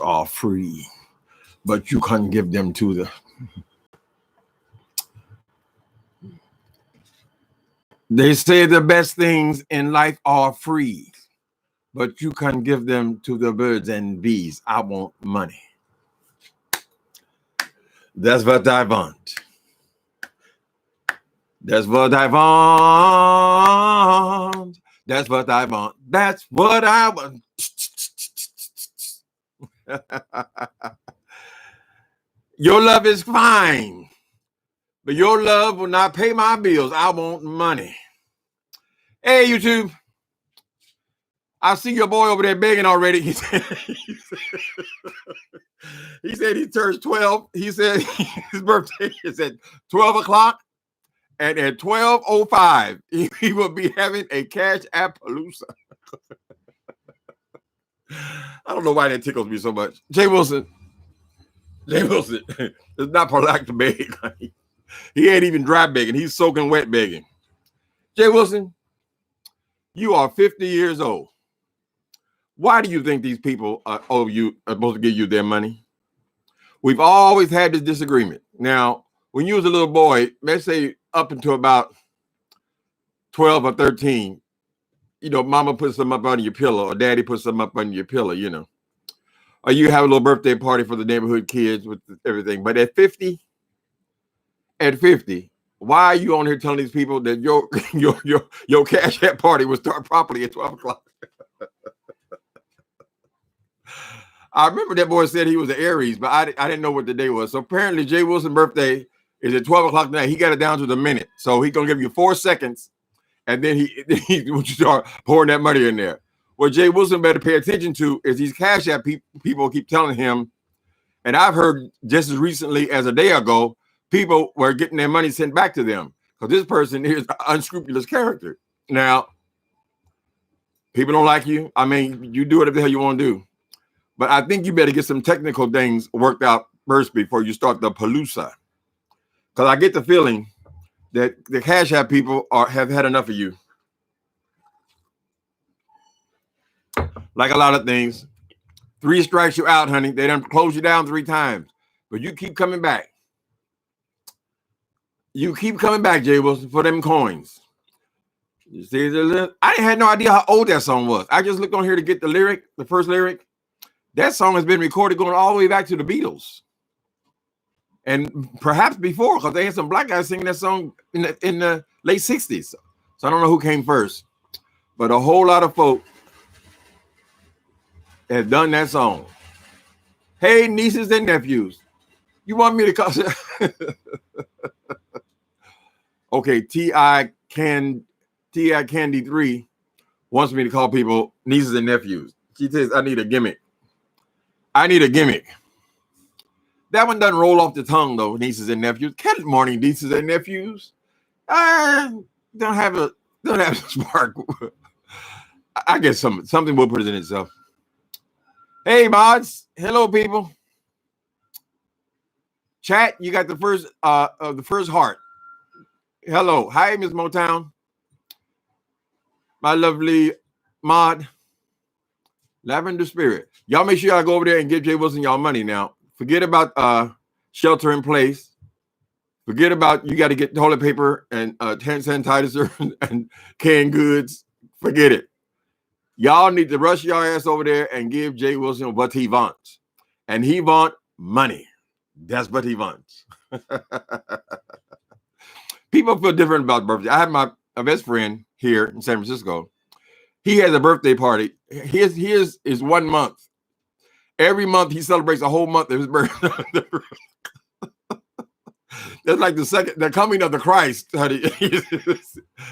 are free, but you can't give them to the. They say the best things in life are free, but you can't give them to the birds and bees. I want money. That's what I want. That's what I want. That's what I want. That's what I want. Your love is fine, but your love will not pay my bills. I want money. Hey, YouTube. I see your boy over there begging already. He said he turns 12. He said his birthday is at 12 o'clock. And at 12:05, he will be having a Cash App Paloosa. I don't know why that tickles me so much. Jay Wilson, it's not polite to beg. He ain't even dry begging. He's soaking wet begging. Jay Wilson, you are 50 years old. Why do you think these people are supposed to give you their money? We've always had this disagreement. Now, when you was a little boy, let's say up until about 12 or 13, you know, mama puts some up under your pillow or daddy puts some up under your pillow, you know. Or you have a little birthday party for the neighborhood kids with everything. But at 50, why are you on here telling these people that your Cash App party will start properly at 12 o'clock? I remember that boy said he was an Aries, but I didn't know what the day was. So apparently Jay Wilson's birthday is at 12 o'clock tonight. He got it down to the minute. So he's going to give you 4 seconds, and then he start pouring that money in there. What Jay Wilson better pay attention to is these Cash App people keep telling him, and I've heard just as recently as a day ago, people were getting their money sent back to them because this person is an unscrupulous character. Now, people don't like you. I mean, you do whatever the hell you want to do. But I think you better get some technical things worked out first before you start the Paloosa. Because I get the feeling that the Cash App people have had enough of you. Like a lot of things, 3 strikes you out, honey. They done close you down 3 times. But you keep coming back. You keep coming back, Jay Wilson, for them coins. You see, I had no idea how old that song was. I just looked on here to get the lyric, the first lyric. That song has been recorded going all the way back to the Beatles. And perhaps before, because they had some black guys singing that song in the late 60s. So I don't know who came first. But a whole lot of folk have done that song. Hey, nieces and nephews. You want me to call Okay, T.I. Candy 3 wants me to call people nieces and nephews. She says I need a gimmick. I need a gimmick. That one doesn't roll off the tongue, though, nieces and nephews. Good morning, nieces and nephews. Don't have a spark. I guess something will present itself. Hey, mods. Hello, people. Chat, you got the first heart. Hello. Hi, Miss Motown. My lovely mod. Lavender Spirit. Y'all make sure y'all go over there and give Jay Wilson y'all money now. Forget about shelter in place. Forget about you got to get toilet paper and hand sanitizer and canned goods. Forget it. Y'all need to rush your ass over there and give Jay Wilson what he wants. And he want money. That's what he wants. People feel different about birthday. I have my best friend here in San Francisco. He has a birthday party. His is 1 month. Every month he celebrates a whole month of his birthday. That's like the coming of the Christ.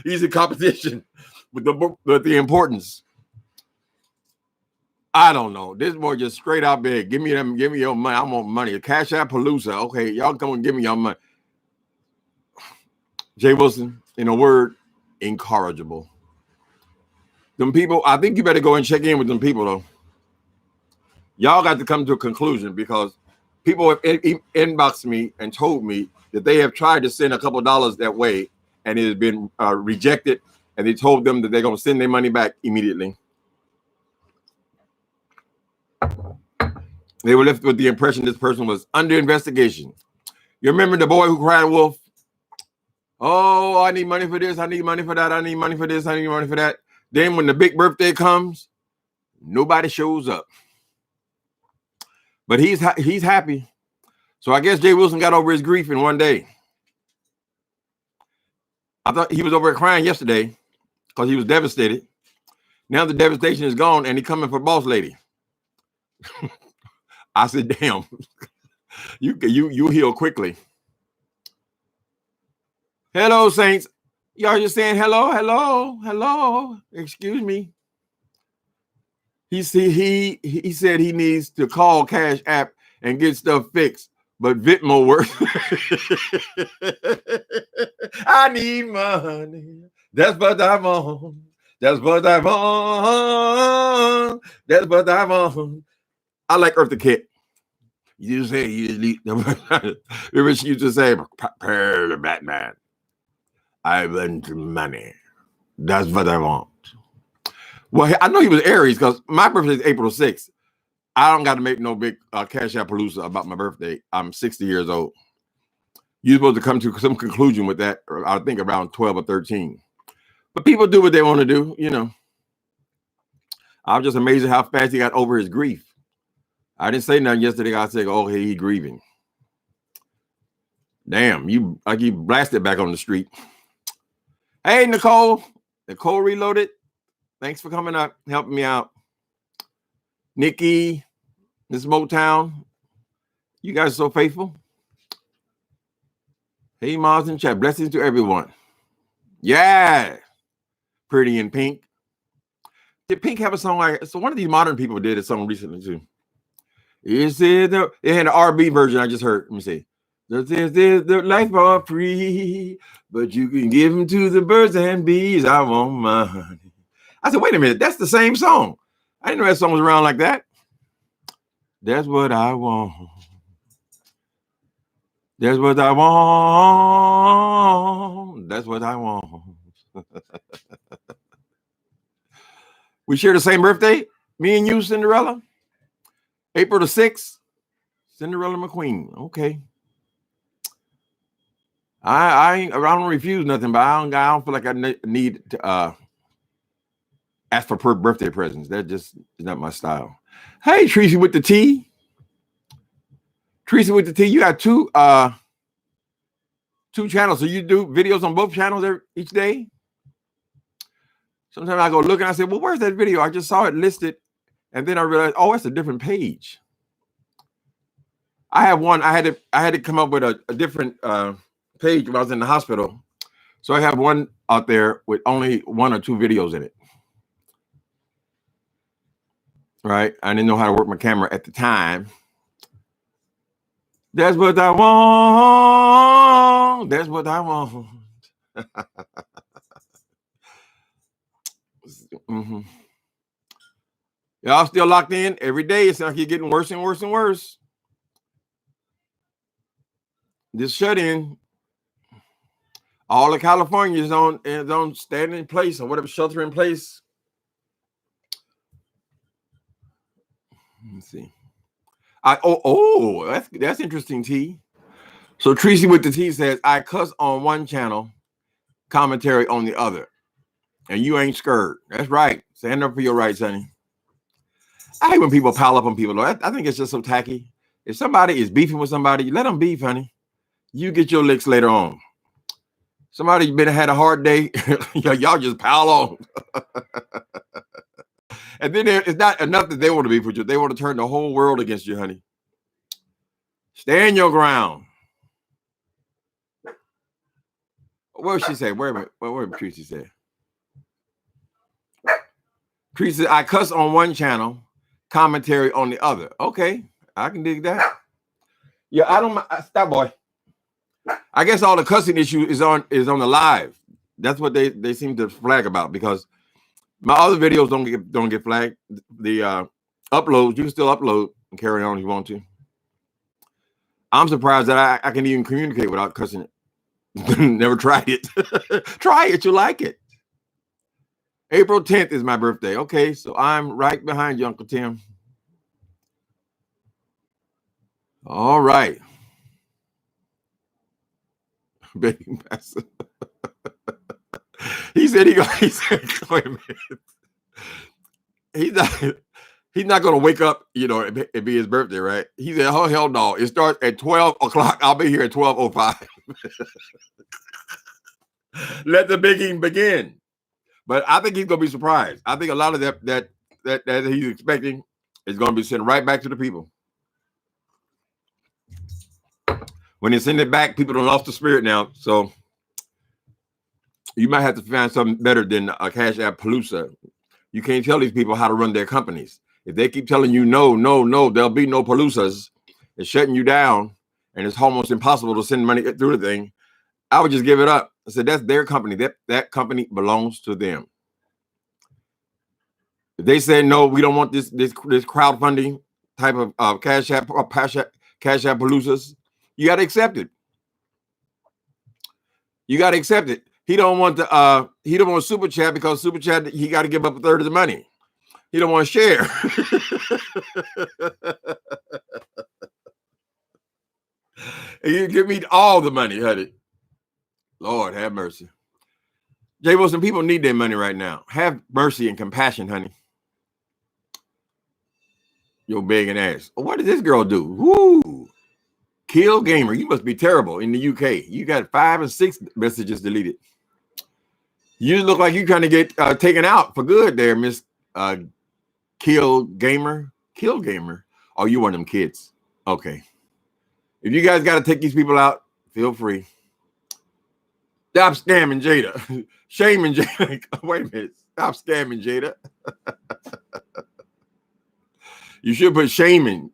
He's in competition with the importance. I don't know. This boy just straight out big. Give me your money. I want money. A Cash App Paloosa. Okay, y'all come and give me your money. Jay Wilson, in a word, incorrigible. Them people, I think you better go and check in with them people, though. Y'all got to come to a conclusion because people have inboxed me and told me that they have tried to send a couple dollars that way and it has been rejected. And they told them that they're going to send their money back immediately. They were left with the impression this person was under investigation. You remember the boy who cried wolf? Oh, I need money for this. I need money for that. I need money for this. I need money for that. Then when the big birthday comes, nobody shows up. But he's happy. So I guess Jay Wilson got over his grief in one day. I thought he was over crying yesterday because he was devastated. Now the devastation is gone and he's coming for boss lady. I said, damn, you heal quickly. Hello, Saints. Y'all just saying hello, hello, hello. Excuse me. He said he needs to call Cash App and get stuff fixed, but Venmo works. I need money. That's what I want. That's what I want. That's what I want. I like Eartha Kitt. You say you need the she used to say, prepare the Batman. I want money. That's what I want. Well, I know he was Aries because my birthday is April 6th. I don't got to make no big Cash App Paloosa about my birthday. I'm 60 years old. You're supposed to come to some conclusion with that, I think around 12 or 13. But people do what they want to do, you know. I was just amazed at how fast he got over his grief. I didn't say nothing yesterday. I said, oh, hey, he grieving. Damn, you blasted back on the street. Hey, Nicole. Nicole Reloaded. Thanks for coming up, helping me out. Nikki, Miss Motown. You guys are so faithful. Hey, Mars in chat. Blessings to everyone. Yeah. Pretty in Pink. Did Pink have a song like so? One of these modern people did a song recently too. Is it the it had an R&B version I just heard? Let me see. The life are free, but you can give them to the birds and bees. I want money. I said, wait a minute, that's the same song. I didn't know that song was around like that. That's what I want. That's what I want. That's what I want. We share the same birthday, me and you, Cinderella. April the 6th, Cinderella McQueen. Okay. I don't refuse nothing, but I don't feel like I need to ask for birthday presents. That just is not my style. Hey, Tracy with the T. Tracy with the T. You got two channels, so you do videos on both channels each day. Sometimes I go look and I say, well, where's that video? I just saw it listed. And then I realized, oh, it's a different page. I have one. I had to come up with a different page when I was in the hospital. So I have one out there with only 1 or 2 videos in it. Right? I didn't know how to work my camera at the time. That's what I want. That's what I want. Mm-hmm. Y'all still locked in every day. It's like you're getting worse and worse and worse. This shut in. All of California is on standing in place or whatever, shelter in place. Let's see. That's interesting, T. So Tracy with the T says, I cuss on one channel, commentary on the other. And you ain't scared. That's right. Stand up for your rights, honey. I hate when people pile up on people. I think it's just so tacky. If somebody is beefing with somebody, let them beef, honey. You get your licks later on. Somebody had a hard day. Y'all just pile on. And then it's not enough that they want to beef with you. They want to turn the whole world against you, honey. Stand your ground. What did she say? Wait a minute. What did Tracy say? Tracy, I cuss on one channel, commentary on the other. Okay, I can dig that. Yeah, I don't. Stop, boy. I guess all the cussing issue is on the live. That's what they seem to flag about because my other videos don't get flagged. The uploads, you can still upload and carry on if you want to. I'm surprised that I can even communicate without cussing it. Never tried it. Try it, you like it. April 10th is my birthday. Okay, so I'm right behind you, Uncle Tim. All right. Baby pastor. He said he said, wait a minute. He's not he's not gonna wake up, and be his birthday, right? He said, oh hell no. It starts at 12 o'clock. I'll be here at 12:05. Let the baking begin. But I think he's gonna be surprised. I think a lot of that he's expecting is gonna be sent right back to the people. When they send it back, people don't lost the spirit now. So you might have to find something better than a Cash App Paloosa. You can't tell these people how to run their companies. If they keep telling you no, there'll be no Paloosas, it's shutting you down, and it's almost impossible to send money through the thing, I would just give it up. I said, that's their company. That company belongs to them. If they say no, we don't want this crowdfunding type of Cash App Paloosas, you got to accept it. You got to accept it. He don't want Super Chat, because Super Chat, he got to give up a third of the money. He don't want to share. You give me all the money, honey. Lord have mercy. Jay Wilson, people need their money right now. Have mercy and compassion, honey. Yo, begging ass. What did this girl do? Woo! Kill Gamer. You must be terrible in the UK. You got 5 and 6 messages deleted. You look like you're trying to get taken out for good there, Miss Kill Gamer. Kill Gamer. Oh, you one of them kids. Okay. If you guys got to take these people out, feel free. Stop scamming Jada. Shaming Jada. Wait a minute. Stop scamming Jada. You should put shaming.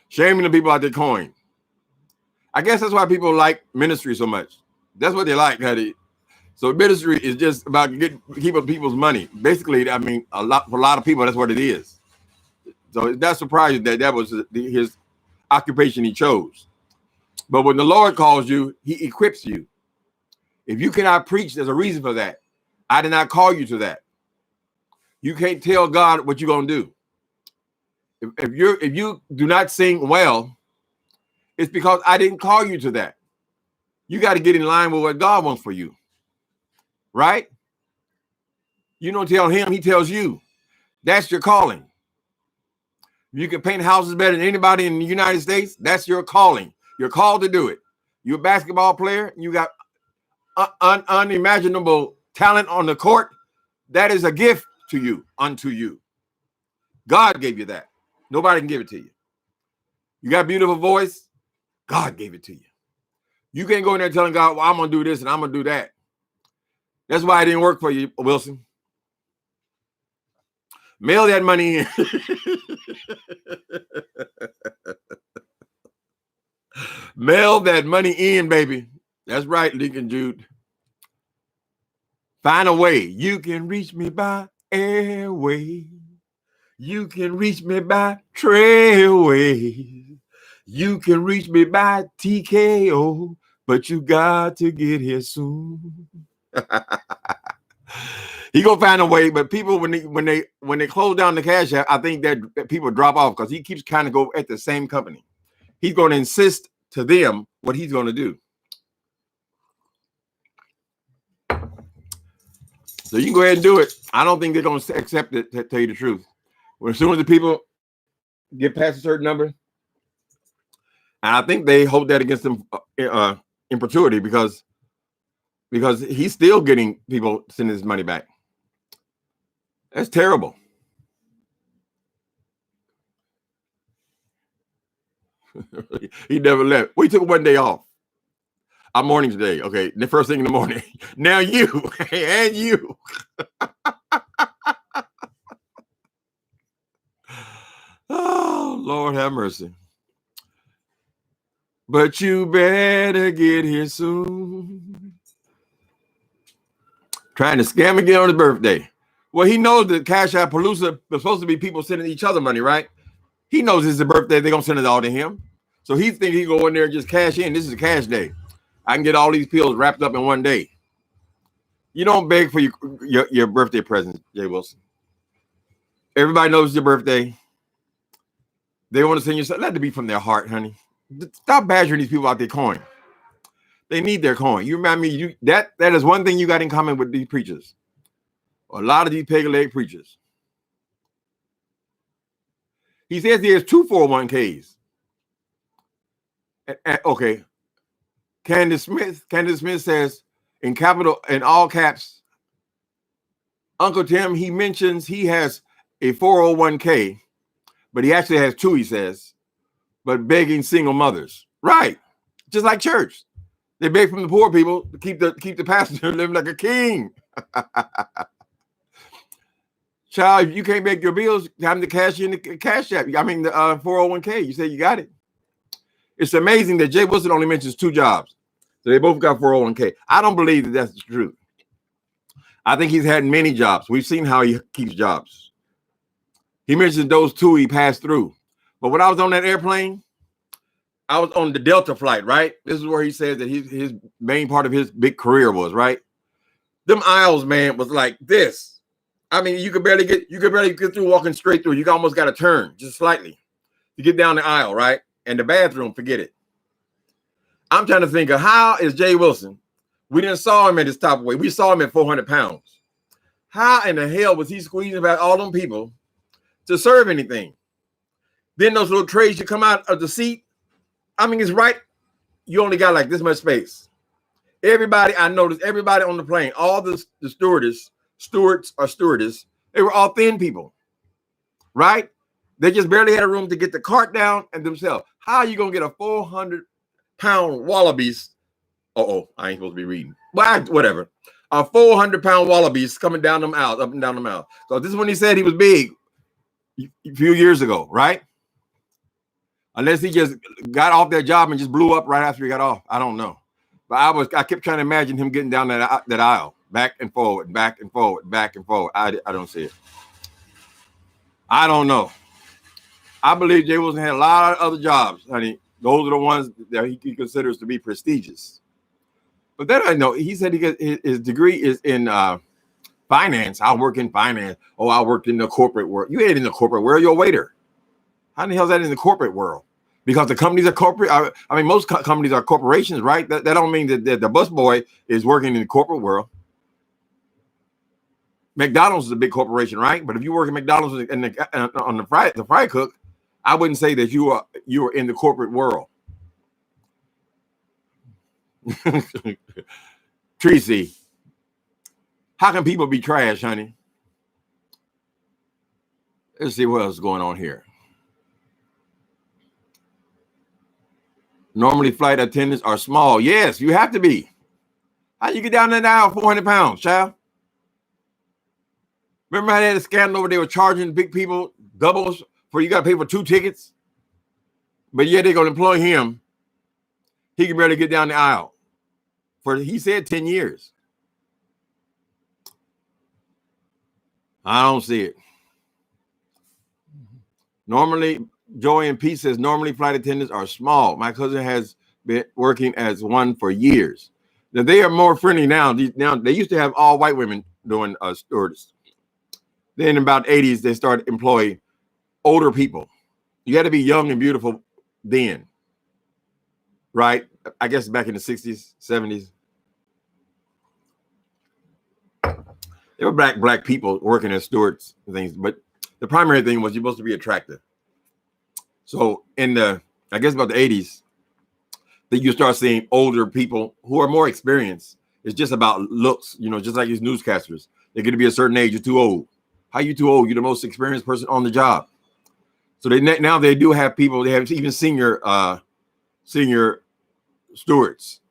Shaming the people out their coin. I guess that's why people like ministry so much. That's what they like, honey. So ministry is just about keeping people's money. Basically, I mean, for a lot of people, that's what it is. So it's not surprising that was his occupation he chose. But when the Lord calls you, he equips you. If you cannot preach, there's a reason for that. I did not call you to that. You can't tell God what you're going to do. If you do not sing well, it's because I didn't call you to that. You got to get in line with what God wants for you. Right? You don't tell him, he tells you. That's your calling. You can paint houses better than anybody in the United States. That's your calling. You're called to do it. You're a basketball player. You got unimaginable talent on the court. That is a gift to you, unto you. God gave you that. Nobody can give it to you. You got a beautiful voice. God gave it to you. You can't go in there telling God, well, I'm going to do this and I'm going to do that. That's why it didn't work for you, Wilson. Mail that money in. Mail that money in, baby. That's right, Lincoln Jude. Find a way. You can reach me by airway. You can reach me by trailway. You can reach me by TKO, but you got to get here soon. He gonna find a way, but people when they close down the Cash App, I think that people drop off because he keeps kind of go at the same company. He's going to insist to them what he's going to do. So you can go ahead and do it. I don't think they're going to accept it, to tell you the truth. Well, as soon as the people get past a certain number, and I think they hold that against them in perpetuity because he's still getting people sending his money back. That's terrible. He never left. We took one day off. Our morning today. Okay, the first thing in the morning. Now you and you. Oh, Lord have mercy. But you better get here soon. Trying to scam again on his birthday. Well, he knows that Cash App Paloosa is supposed to be people sending each other money, right? He knows it's his birthday. They're going to send it all to him. So he thinks he go in there and just cash in. This is a cash day. I can get all these pills wrapped up in one day. You don't beg for your birthday present, Jay Wilson. Everybody knows it's your birthday. They want to send you something. Let it be from their heart, honey. Stop badgering these people out their coin. They need their coin. You remind me, that is one thing you got in common with these preachers. A lot of these pagan leg preachers. He says he has 2 401ks. Okay. Candace Smith says in all caps, Uncle Tim, he mentions he has a 401k, but he actually has 2, he says, but begging single mothers. Right. Just like church. They beg from the poor people to keep the pastor living like a king. Child, if you can't make your bills, time to cash in the cash app. I mean, the 401k. You say you got it. It's amazing that Jay Wilson only mentions 2 jobs. So they both got 401k. I don't believe that that's the truth. I think he's had many jobs. We've seen how he keeps jobs. He mentioned those 2 he passed through. But when I was on that airplane, I was on the Delta flight, right? This is where he said that his main part of his big career was, right? Them aisles, man, was like this. I mean, you could barely get through walking straight through. You almost got to turn just slightly to get down the aisle, right? And the bathroom, forget it. I'm trying to think of how is Jay Wilson. We didn't saw him at his top weight. We saw him at 400 pounds. How in the hell was he squeezing about all them people to serve anything? Then those little trays you come out of the seat. I mean, it's right. You only got like this much space. Everybody, I noticed everybody on the plane, all the stewards or stewardess, they were all thin people, right? They just barely had a room to get the cart down and themselves. How are you going to get a 400-pound wallabies? I ain't supposed to be reading. Well, whatever. A 400-pound wallabies coming down them aisles, up and down them aisles. So this is when he said he was big a few years ago, right? Unless he just got off that job and just blew up right after he got off. I don't know. But I kept trying to imagine him getting down that aisle, back and forward, back and forward, back and forward. I don't see it. I don't know. I believe Jay Wilson had a lot of other jobs, honey. Those are the ones that he considers to be prestigious. But then I know he said his degree is in finance. I work in finance. Oh, I worked in the corporate world. You ain't in the corporate world. You're a waiter. How the hell is that in the corporate world? Because the companies are corporate. I mean, most companies are corporations, right? That don't mean that the busboy is working in the corporate world. McDonald's is a big corporation, right? But if you work at McDonald's on the fry cook, I wouldn't say that you are in the corporate world. Tracy, how can people be trash, honey? Let's see what else is going on here. Normally, flight attendants are small. Yes, you have to be. How you get down that aisle 400 pounds, child? Remember how they had a scandal where they were charging big people doubles for you got to pay for 2 tickets? But yet they're going to employ him. He can barely get down the aisle. He said 10 years. I don't see it. Normally, Joy and Pete says normally flight attendants are small. My cousin has been working as one for years. Now they are more friendly now. Now they used to have all white women doing stewardess. Then in about the 80s, they started employing older people. You had to be young and beautiful then, right? I guess back in the 60s, 70s. There were black people working as stewards and things, but the primary thing was you're supposed to be attractive. So in I guess about the 80s, that you start seeing older people who are more experienced. It's just about looks, just like these newscasters. They're going to be a certain age. You're too old. How you too old? You're the most experienced person on the job. So now they do have people. They have even senior stewards,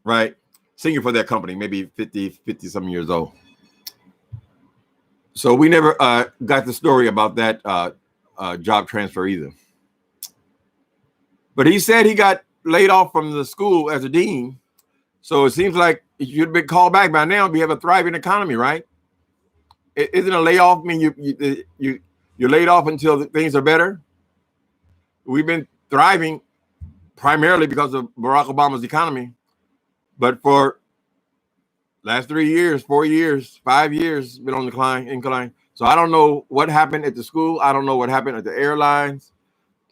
right? Senior for their company, maybe 50 some years old. So we never got the story about that job transfer either. But he said he got laid off from the school as a dean. So it seems like you'd been called back by now. We have a thriving economy, right? Isn't a layoff mean you're laid off until things are better? We've been thriving primarily because of Barack Obama's economy. But for last 3 years, 4 years, 5 years, been on incline. So I don't know what happened at the school. I don't know what happened at the airlines.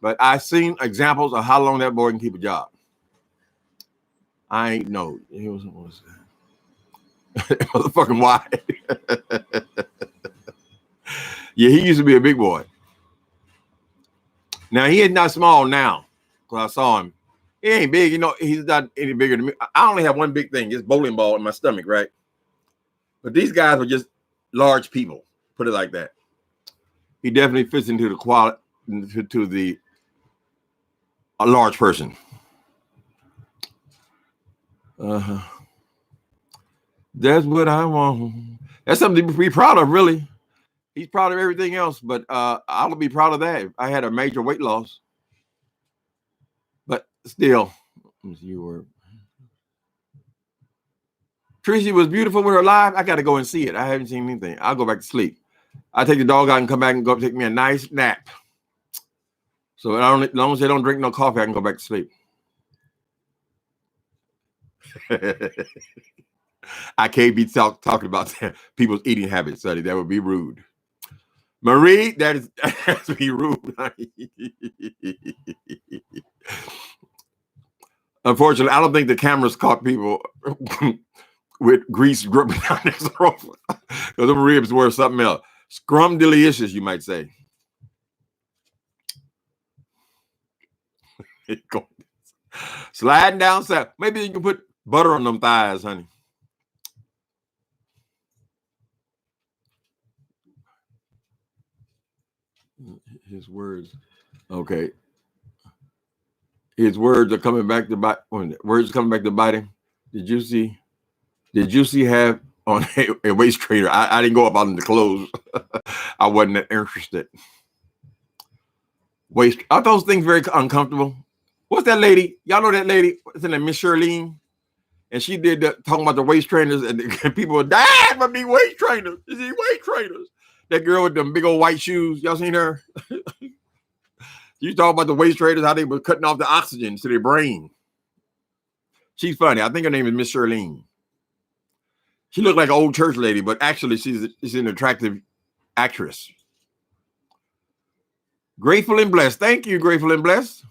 But I've seen examples of how long that boy can keep a job. I ain't know. He was motherfucking wide. Yeah, he used to be a big boy. Now he is not small now, because I saw him. He ain't big, you know. He's not any bigger than me. I only have one big thing, just bowling ball in my stomach, right? But these guys were just large people. Put it like that. He definitely fits into the quality to the a large person. That's what I want. That's something to be proud of, really. He's proud of everything else, but I'll be proud of that. I had a major weight loss, but still, you were. Tracy was beautiful with her live. I got to go and see it. I haven't seen anything. I'll go back to sleep. I take the dog out and come back and go take me a nice nap. So as long as they don't drink no coffee, I can go back to sleep. I can't be talking about people's eating habits, Sonny. That would be rude. Marie, that's be rude. Unfortunately, I don't think the cameras caught people with grease dripping down their throat. Because them ribs were something else. Scrum-delicious, you might say. Sliding down south. Maybe you can put butter on them thighs, honey. His words. Okay. His words are coming back to bite. Words coming back to bite him. Did you see have on a waist trainer? I didn't go up on the clothes. I wasn't that interested. Waist. Are those things very uncomfortable? What's that lady? Y'all know that lady? What's her name? Miss Shirlene. And she did talking about the waist trainers, and people were dying for me waist trainers. You see, waist trainers. That girl with them big old white shoes. Y'all seen her? You talk about the waist trainers, how they were cutting off the oxygen to their brain. She's funny. I think her name is Miss Shirlene. She looked like an old church lady, but actually she's an attractive actress. Grateful and blessed. Thank you, Grateful and blessed.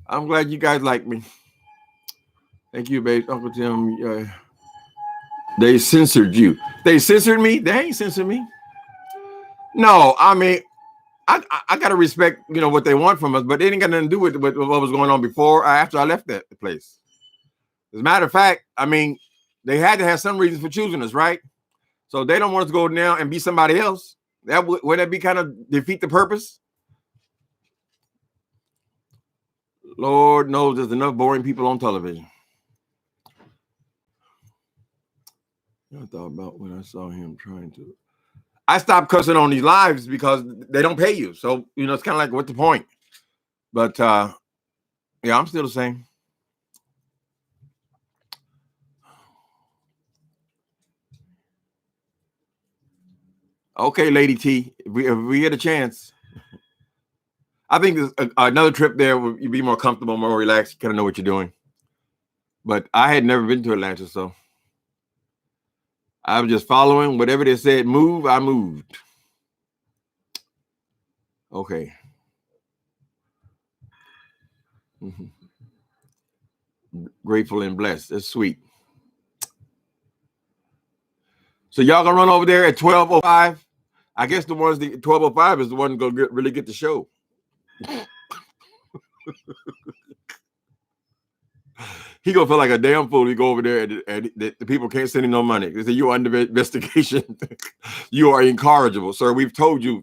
I'm glad you guys like me. Thank you, babe. Uncle Tim. They censored you. They censored me? They ain't censored me. No, I mean, I gotta respect, what they want from us, but it ain't got nothing to do with what was going on before or after I left that place. As a matter of fact, I mean, they had to have some reasons for choosing us, right? So they don't want us to go now and be somebody else. Would that be kind of defeat the purpose? Lord knows there's enough boring people on television. I thought about when I saw him trying to. I stopped cussing on these lives because they don't pay you. So, it's kind of like, what's the point? But, yeah, I'm still the same. Okay, Lady T, if we get a chance. I think another trip there would be more comfortable, more relaxed. You kind of know what you're doing. But I had never been to Atlanta, so I was just following whatever they said. Move, I moved. Okay. Grateful and blessed. That's sweet. So y'all gonna run over there at 12:05? I guess the 12:05 is the one gonna really get the show. He gonna feel like a damn fool. He go over there and the people can't send him no money. They say you're under investigation. You are incorrigible, sir. We've told you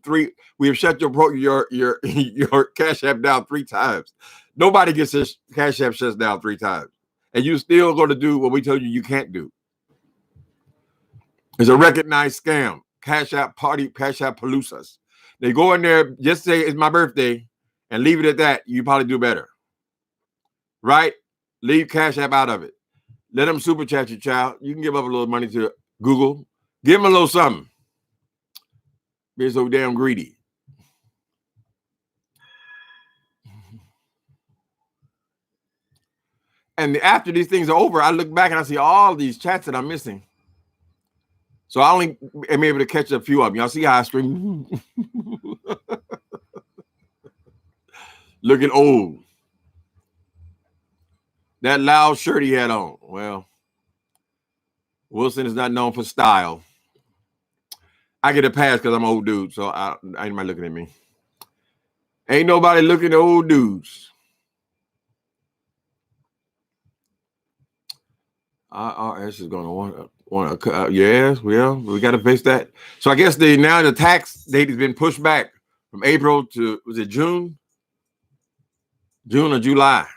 we have shut your Cash App down 3 times. Nobody gets his Cash App shut down 3 times, and you still going to do what we told you can't do. It's a recognized scam. Cash App Paloosas. They go in there, just say it's my birthday, and leave it at that. You probably do better, right? Leave Cash App out of it. Let them super chat you, child. You can give up a little money to Google. Give them a little something. Be so damn greedy. And after these things are over, I look back and I see all these chats that I'm missing. So I only am able to catch a few of them. Y'all see how I stream? looking old. That loud shirt he had on. Well, Wilson is not known for style. I get a pass because I'm an old dude, so ain't nobody looking at me. Ain't nobody looking at old dudes. IRS is going to want to. Yes, well, we got to face that. So I guess now the tax date has been pushed back from April to, was it June? June or July?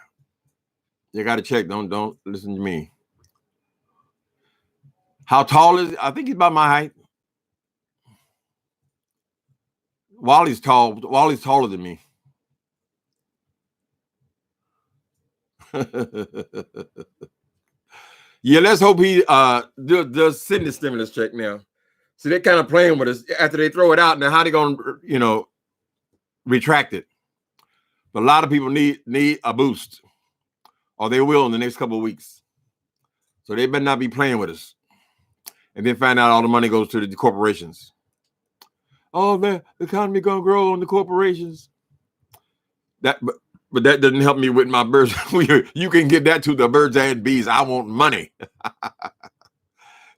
You got to check. Don't listen to me. How tall is he? I think he's about my height. Wally's tall. Wally's taller than me. Yeah, let's hope he does send the stimulus check now. So they're kind of playing with us after they throw it out. Now, how they going to, retract it? But a lot of people need a boost, or they will in the next couple of weeks. So they better not be playing with us. And then find out all the money goes to the corporations. Oh, man, the economy going to grow on the corporations. But that doesn't help me with my birds. You can get that to the birds and bees. I want money.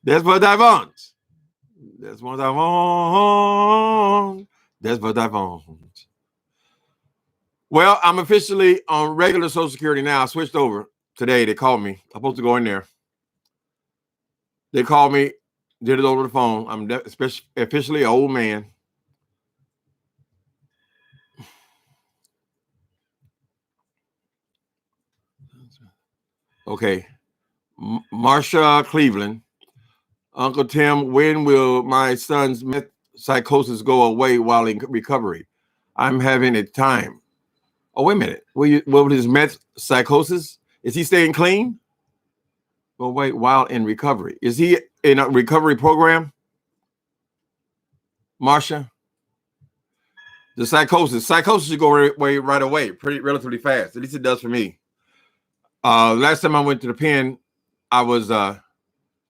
That's what I want. That's what I want. That's what I want. Well, I'm officially on regular Social Security now. I switched over today. They called me. I'm supposed to go in there. They called me, did it over the phone. I'm officially an old man. Okay. Marsha Cleveland. Uncle Tim, when will my son's psychosis go away while in recovery? I'm having a time. Oh, wait a minute. What was his meth psychosis? Is he staying clean? Well, wait, while in recovery. Is he in a recovery program? Marsha? The psychosis should go right away, relatively fast. At least it does for me. Last time I went to the pen, I was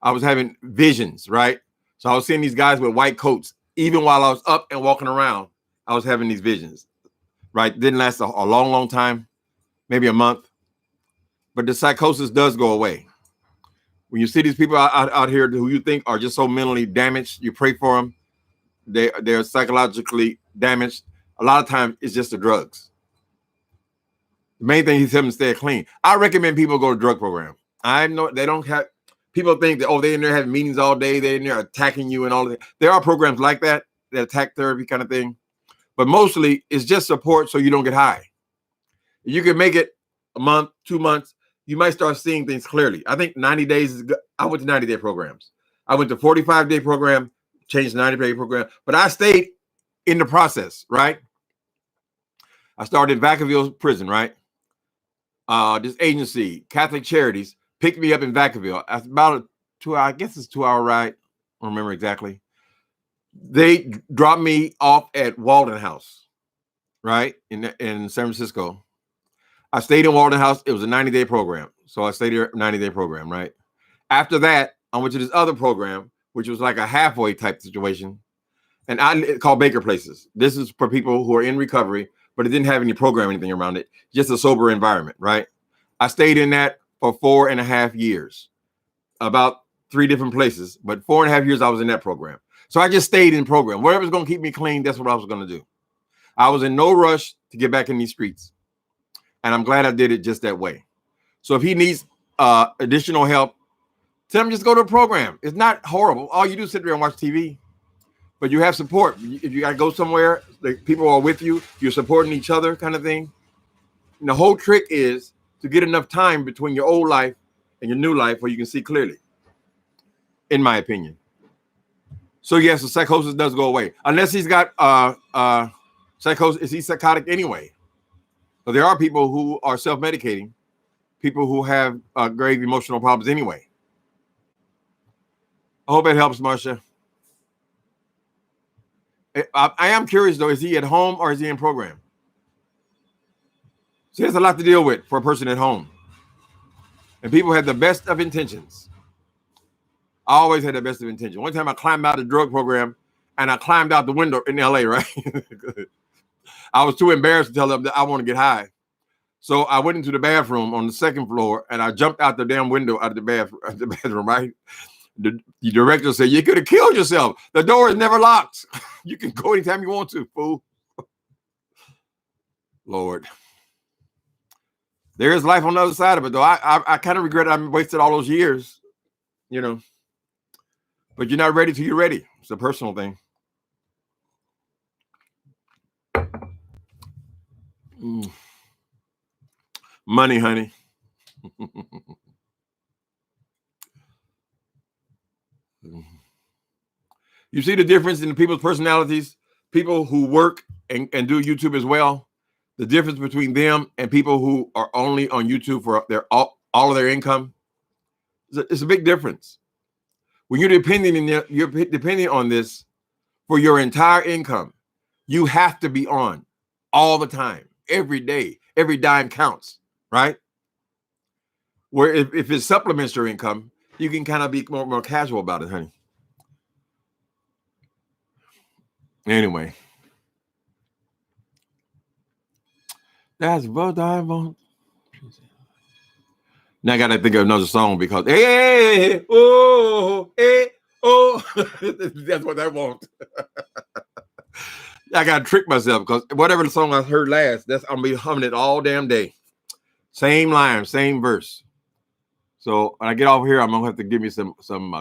having visions, right? So I was seeing these guys with white coats. Even while I was up and walking around, I was having these visions, right? Didn't last a long, long time, maybe a month. But the psychosis does go away. When you see these people out here who you think are just so mentally damaged, you pray for them. They're psychologically damaged. A lot of times it's just the drugs. The main thing is them to stay clean. I recommend people go to drug program. I know they don't have. People think that, they're in there having meetings all day. They're in there attacking you and all that. There are programs like that attack therapy kind of thing. But mostly it's just support so you don't get high. You can make it a month, 2 months. You might start seeing things clearly. I think 90 days is good. I went to 90-day programs. I went to 45-day program, changed 90-day program. But I stayed in the process, right? I started in Vacaville prison, right? This agency, Catholic Charities, picked me up in Vacaville. It's about a 2-hour ride. I don't remember exactly. They dropped me off at Walden House, right? In San Francisco. I stayed in Walden House. It was a 90-day program. So I stayed there, 90-day program, right? After that, I went to this other program, which was like a halfway type situation. And it's called Baker Places. This is for people who are in recovery, but it didn't have any program, anything around it. Just a sober environment, right? I stayed in that for 4.5 years, about 3 different places, but 4.5 years I was in that program. So I just stayed in program. Whatever's going to keep me clean, that's what I was going to do. I was in no rush to get back in these streets. And I'm glad I did it just that way. So if he needs additional help, tell him just go to a program. It's not horrible. All you do is sit there and watch TV. But you have support. If you got to go somewhere, people are with you. You're supporting each other kind of thing. And the whole trick is to get enough time between your old life and your new life where you can see clearly, in my opinion. So yes, the psychosis does go away. Unless he's got psychosis. Is he psychotic anyway? So there are people who are self-medicating, people who have grave emotional problems anyway. I hope it helps, Marsha. I am curious, though. Is he at home or is he in program? See, there's a lot to deal with for a person at home. And people have the best of intentions. I always had the best of intentions. One time I climbed out of the drug program and I climbed out the window in LA, right? I was too embarrassed to tell them that I want to get high. So I went into the bathroom on the second floor and I jumped out the damn window out of the bathroom, right? The director said, you could have killed yourself. The door is never locked. You can go anytime you want to, fool. Lord. There is life on the other side of it, though. I kind of regret I wasted all those years, you know. But you're not ready till you're ready. It's a personal thing. Money, honey. You see the difference in the people's personalities? People who work and do YouTube as well. The difference between them and people who are only on YouTube for their all of their income. It's a big difference. When you're depending on this for your entire income, you have to be on all the time, every day. Every dime counts, right? Where if it supplements your income, you can kind of be more casual about it, honey. Anyway, that's what I want. Now I got to think of another song because hey, oh, hey, oh, that's what I want. I got to trick myself because whatever the song I heard last, I'm gonna be humming it all damn day. Same line, same verse. So when I get off here, I'm gonna have to give me some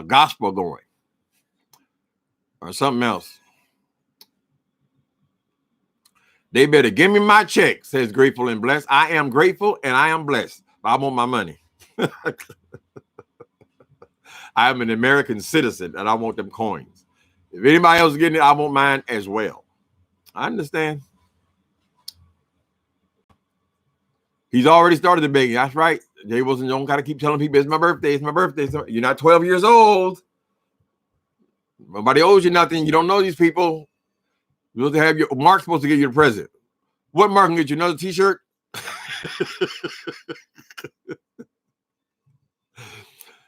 gospel going or something else. They better give me my check, says Grateful and Blessed. I am grateful and I am blessed. I want my money. I am an American citizen and I want them coins. If anybody else is getting it, I want mine as well. I understand. He's already started the begging. That's right. Jay Wilson don't got to keep telling people it's my birthday. It's my birthday. You're not 12 years old. Nobody owes you nothing. You don't know these people. You're supposed to have Mark's supposed to get you the present. What Mark can get you? Another T-shirt?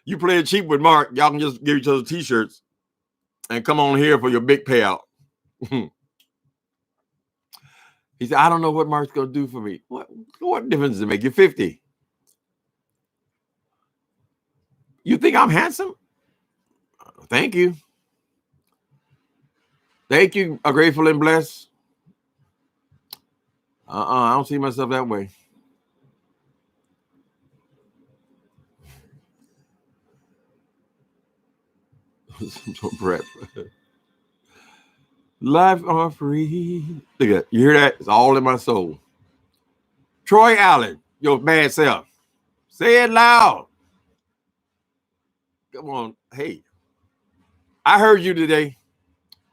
You playing cheap with Mark. Y'all can just give each other T-shirts and come on here for your big payout. He said, I don't know what Mark's going to do for me. What difference does it make? You're 50. You think I'm handsome? Thank you. Thank you, Grateful and Blessed. I don't see myself that way. Prep. Life are free. Look at that. You hear that? It's all in my soul. Troy Allen, your bad self. Say it loud. Come on. Hey, I heard you today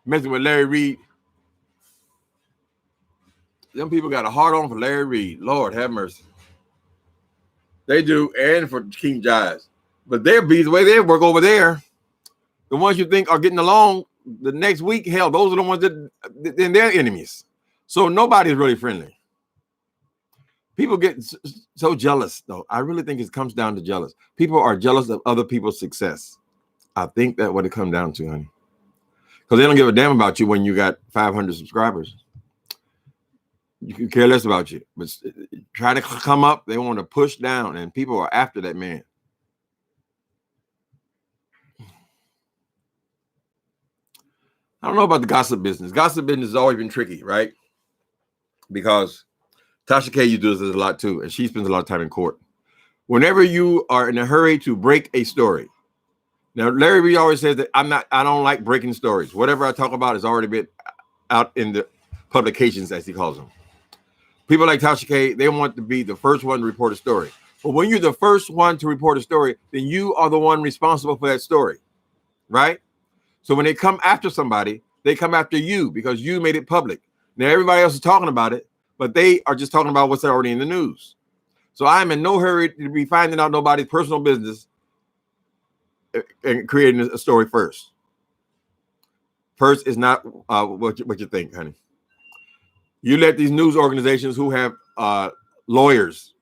messing with Larry Reed. Them people got a hard on for Larry Reed. Lord have mercy. They do, and for King Giles. But they're bees the way they work over there. The ones you think are getting along the next week, hell, those are the ones that then they're enemies. So nobody's really friendly. People get so jealous, though. I really think it comes down to jealous. People are jealous of other people's success. I think that's what it comes down to, honey. Because they don't give a damn about you when you got 500 subscribers. You can care less about you. But try to come up, they want to push down, and people are after that man. I don't know about the gossip business. Gossip business has always been tricky, right? Because Tasha K, you do this a lot too, and she spends a lot of time in court. Whenever you are in a hurry to break a story, now Larry Reed always says that I don't like breaking stories. Whatever I talk about has already been out in the publications, as he calls them. People like Tasha K, they want to be the first one to report a story. But when you're the first one to report a story, then you are the one responsible for that story, right? So when they come after somebody, they come after you because you made it public. Now everybody else is talking about it, but they are just talking about what's already in the news. So I'm in no hurry to be finding out nobody's personal business and creating a story first. First is not what you think, honey. You let these news organizations who have lawyers,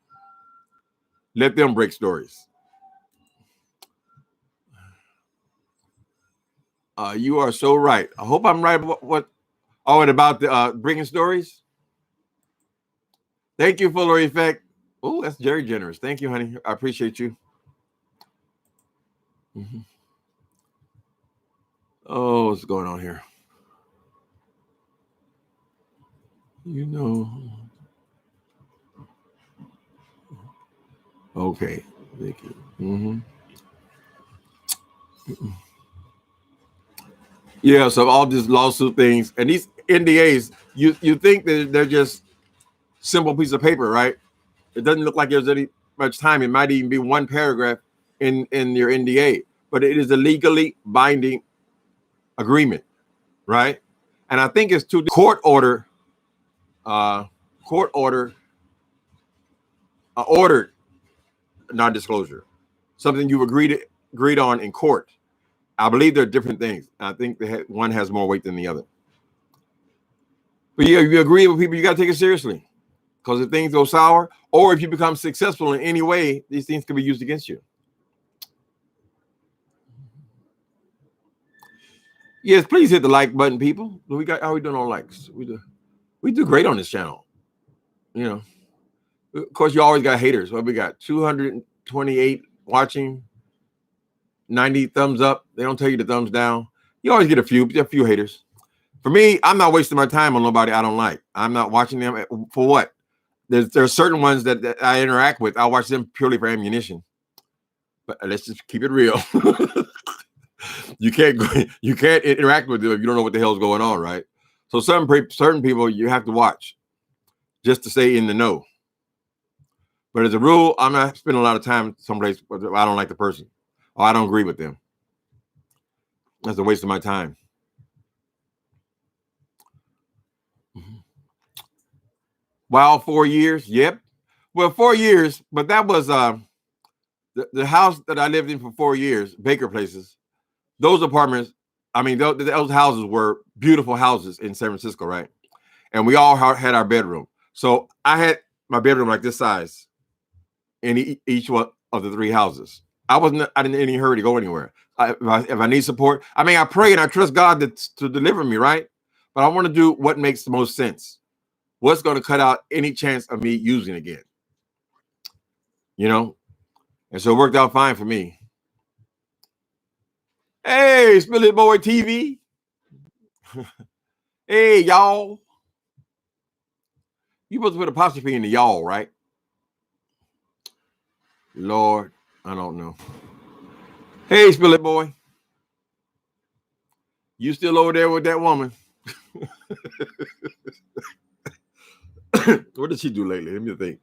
let them break stories. You are so right. I hope I'm right about what about the breaking stories. Thank you, Fuller Effect. Oh, that's very generous. Thank you, honey. I appreciate you. Mm-hmm. Oh, what's going on here? You know. Okay. Thank you. Mm-hmm. Yeah, so all these lawsuit things and these NDAs, you think that they're just simple piece of paper, right? It doesn't look like there's any much time. It might even be one paragraph in your NDA, but it is a legally binding agreement, right? And I think it's to court order, uh, court order, ordered non-disclosure, something you've agreed on in court. I believe they're different things. I think one has more weight than the other. But yeah, if you agree with people, you got to take it seriously. Because if things go sour, or if you become successful in any way, these things can be used against you. Yes, please hit the like button, people. How are we doing on likes? We do great on this channel. You know, of course, you always got haters. Well, we got 228 watching, 90 thumbs up. They don't tell you the thumbs down. You always get a few haters. For me, I'm not wasting my time on nobody I don't like. I'm not watching them for what? There's certain ones that I interact with. I watch them purely for ammunition. But let's just keep it real. You can't interact with them if you don't know what the hell's going on, right? So certain people you have to watch just to stay in the know. But as a rule, I'm not spending a lot of time someplace where I don't like the person or I don't agree with them. That's a waste of my time. Wow, 4 years. Yep. Well, 4 years, but that was the house that I lived in for 4 years, Baker Places. Those apartments, I mean, those houses were beautiful houses in San Francisco, right? And we all had our bedroom. So I had my bedroom like this size in each one of the 3 houses. I didn't in any hurry to go anywhere. If I need support, I mean, I pray and I trust God to deliver me, right? But I want to do what makes the most sense. What's going to cut out any chance of me using again? You know? And so it worked out fine for me. Hey, Spill It Boy TV. Hey, y'all. You supposed to put apostrophe in the y'all, right? Lord, I don't know. Hey, Spill It Boy. You still over there with that woman? What did she do lately? Let me think.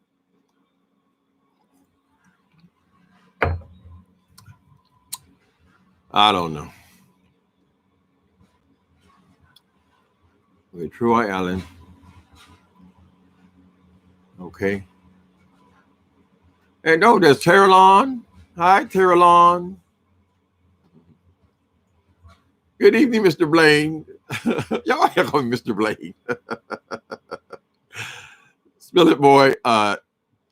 I don't know. Okay, Troy Allen. Okay. And no, there's Terrellon. Hi, Terrellon. Good evening, Mr. Blaine. Y'all call me Mr. Blaine. Spill It Boy.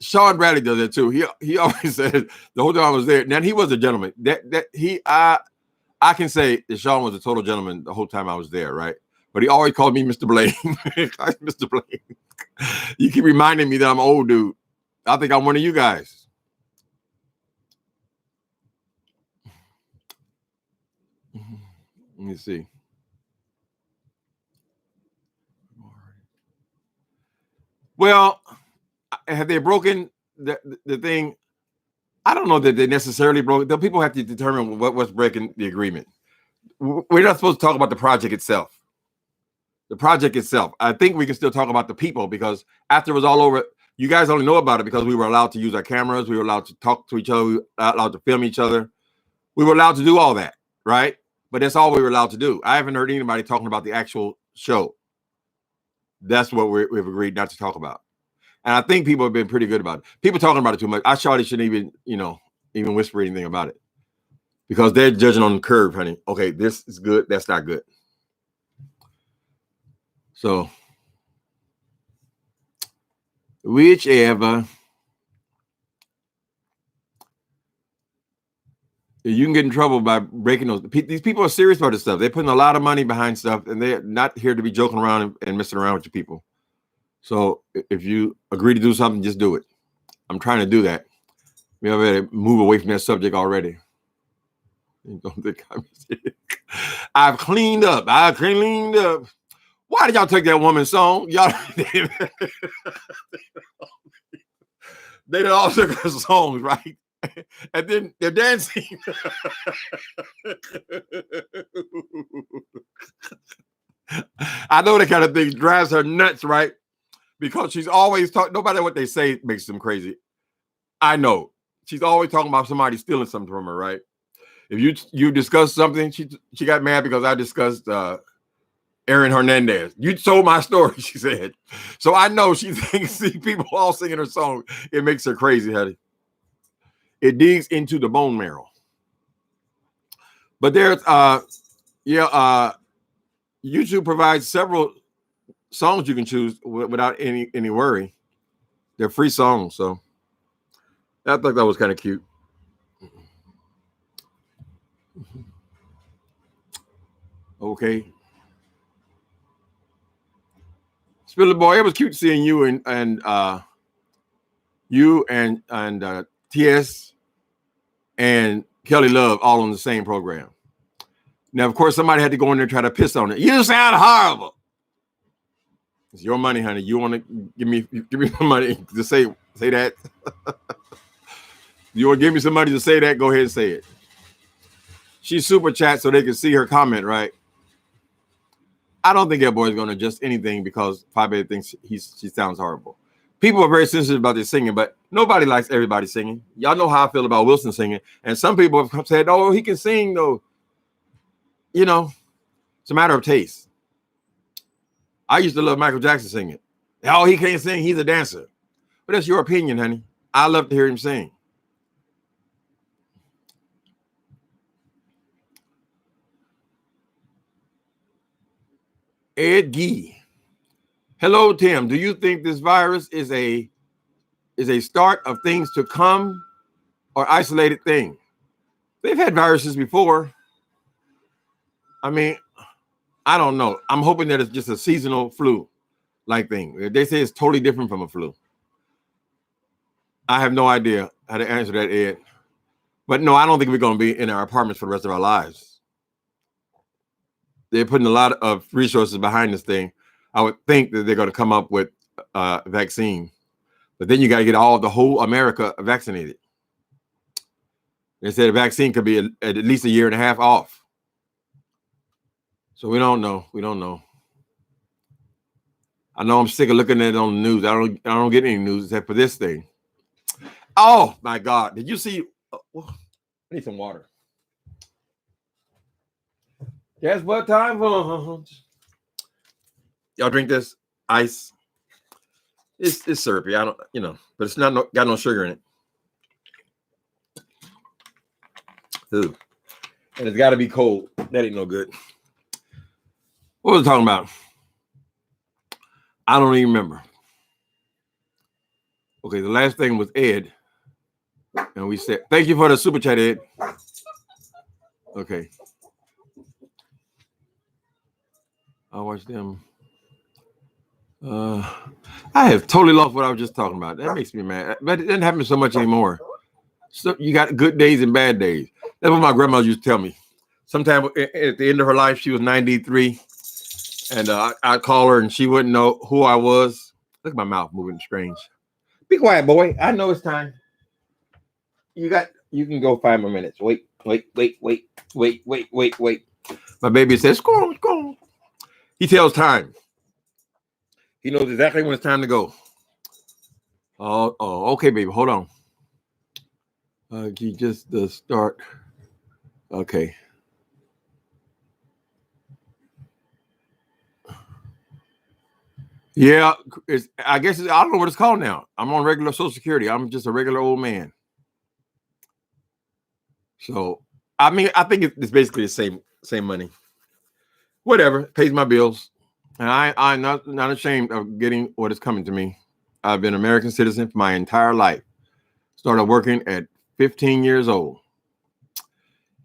Sean Bradley does that too. He always says the whole time I was there. Now he was a gentleman. I can say that Sean was a total gentleman the whole time I was there, right? But he always called me Mr. Blaine. Mr. Blaine. You keep reminding me that I'm an old dude. I think I'm one of you guys. Let me see. Well, have they broken the thing? I don't know that they necessarily broke it. The people have to determine what's breaking the agreement. We're not supposed to talk about the project itself. The project itself. I think we can still talk about the people because after it was all over, you guys only know about it because we were allowed to use our cameras. We were allowed to talk to each other. We were allowed to film each other. We were allowed to do all that, right? But that's all we were allowed to do. I haven't heard anybody talking about the actual show. That's what we've agreed not to talk about. And I think people have been pretty good about it. People talking about it too much. I surely shouldn't even whisper anything about it because they're judging on the curve, honey. Okay, this is good. That's not good. So, whichever. You can get in trouble by breaking those. These people are serious about this stuff. They're putting a lot of money behind stuff, and they're not here to be joking around and messing around with you people. So if you agree to do something, just do it. I'm trying to do that. We already move away from that subject already. Don't think I'm sick. I've cleaned up. I cleaned up. Why did y'all take that woman's song? Y'all they all took her songs, right? And then they're dancing. I know that kind of thing drives her nuts, right? Because she's always talking. No matter what they say makes them crazy. I know. She's always talking about somebody stealing something from her, right? If you discuss something, she got mad because I discussed Aaron Hernandez. You told my story, she said. So I know she thinks see people all singing her song. It makes her crazy, honey. It digs into the bone marrow. But there's YouTube provides several songs you can choose without any worry. They're free songs, so I thought that was kind of cute. Okay. Spiller boy, it was cute seeing you and TS and Kelly Love all on the same program. Now, of course, somebody had to go in there and try to piss on it. You sound horrible. It's your money, honey. You want to give me some money to say that? You want to give me some money to say that? Go ahead and say it. She super chat so they can see her comment, right? I don't think that boy's going to adjust anything because Fabe thinks she sounds horrible. People are very sensitive about their singing, but nobody likes everybody singing. Y'all know how I feel about Wilson singing. And some people have said, oh, he can sing, though. You know, it's a matter of taste. I used to love Michael Jackson singing. Oh, he can't sing. He's a dancer. But that's your opinion, honey. I love to hear him sing. Ed Gee. Hello, Tim. Do you think this virus is a start of things to come or isolated thing? They've had viruses before. I mean, I don't know. I'm hoping that it's just a seasonal flu-like thing. They say it's totally different from a flu. I have no idea how to answer that, Ed. But no, I don't think we're going to be in our apartments for the rest of our lives. They're putting a lot of resources behind this thing. I would think that they're going to come up with a vaccine. But then you got to get the whole America vaccinated. They said a vaccine could be at least a year and a half off. So we don't know. We don't know. I know I'm sick of looking at it on the news. I don't get any news except for this thing. Oh my God! Did you see? I need some water. Guess what time for? Y'all drink this ice. It's syrupy. I don't, but it's not got no sugar in it. Ooh. And it's got to be cold. That ain't no good. What was I talking about? I don't even remember. Okay, the last thing was Ed. And we said, thank you for the super chat, Ed. Okay. I'll watch them. I have totally lost what I was just talking about. That makes me mad. But it doesn't happen so much anymore. So you got good days and bad days. That's what my grandmother used to tell me. Sometime at the end of her life, she was 93. And I'd call her and she wouldn't know who I was. Look at my mouth moving strange. Be quiet, boy. I know it's time. You can go 5 more minutes. Wait. My baby says, go on. He tells time. He knows exactly when it's time to go. Oh, okay, baby. Hold on. Just the start. Okay. Yeah, I guess I don't know what it's called now. I'm on regular Social Security. I'm just a regular old man. So, I mean, I think it's basically the same money. Whatever, pays my bills. And I'm not ashamed of getting what is coming to me. I've been an American citizen for my entire life. Started working at 15 years old.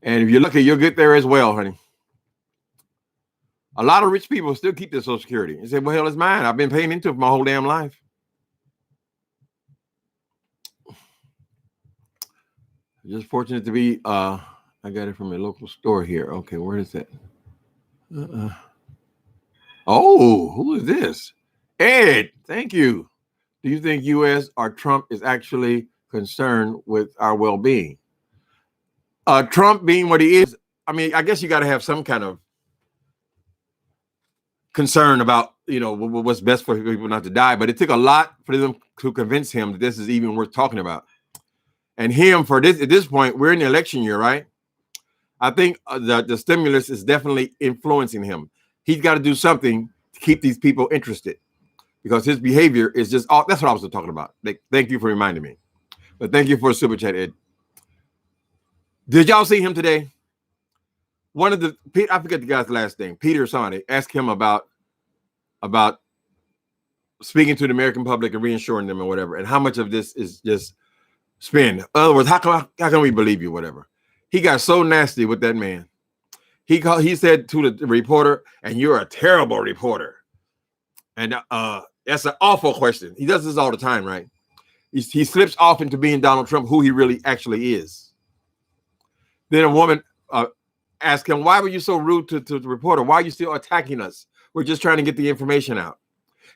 And if you're lucky, you'll get there as well, honey. A lot of rich people still keep their Social Security and say, well, hell, it's mine. I've been paying into it for my whole damn life. Just fortunate to be, I got it from a local store here. Okay, where is that? Oh, who is this? Ed, thank you. Do you think U.S. or Trump is actually concerned with our well-being? Trump being what he is, I mean, I guess you got to have some kind of concern about, what's best for people not to die. But it took a lot for them to convince him that this is even worth talking about. And him, at this point, we're in the election year, right? I think the stimulus is definitely influencing him. He's got to do something to keep these people interested, because his behavior is just, that's what I was talking about. Thank you for reminding me. But thank you for a super chat, Ed. Did y'all see him today? One of I forget the guy's last name, Peter or somebody, asked him about speaking to the American public and reassuring them or whatever, and how much of this is just spin. In other words, how can we believe you, whatever. He got so nasty with that man. He said to the reporter, and you're a terrible reporter. And that's an awful question. He does this all the time, right? He slips off into being Donald Trump, who he really actually is. Then a woman asked him, why were you so rude to the reporter? Why are you still attacking us? We're just trying to get the information out.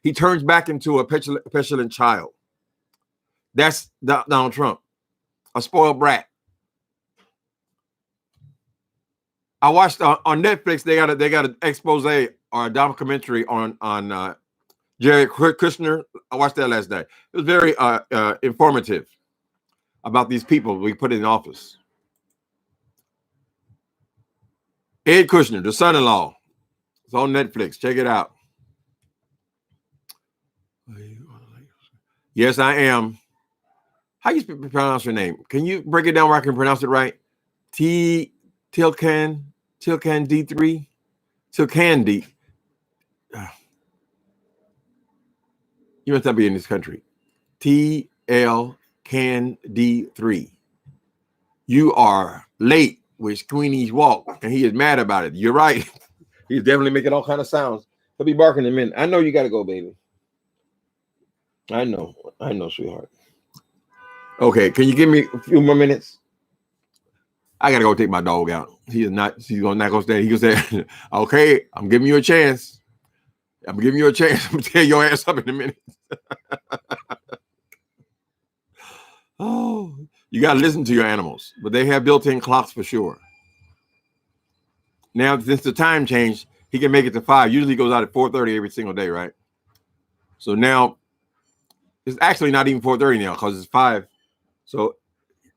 He turns back into a petulant child. That's Donald Trump, a spoiled brat. I watched on Netflix. They got an expose or a documentary on Jared Kushner. I watched that last night. It was very informative about these people we put in office. Ed Kushner, the son-in-law. It's on Netflix. Check it out. Yes, I am. How you pronounce your name? Can you break it down where I can pronounce it right? Tilcan D3? Tilcan D. You must not be in this country. TL Can D3. You are late with Queenie's walk, and he is mad about it. You're right. He's definitely making all kind of sounds. He'll be barking in a minute. I know you got to go, baby. I know, sweetheart. Okay, can you give me a few more minutes? I gotta go take my dog out. She's not gonna stay. He can say, okay, I'm giving you a chance. I'm gonna tear your ass up in a minute. Oh, you gotta listen to your animals, but they have built-in clocks for sure. Now, since the time changed, he can make it to 5. Usually goes out at 4:30 every single day, right? So now it's actually not even 4:30 now because it's 5. So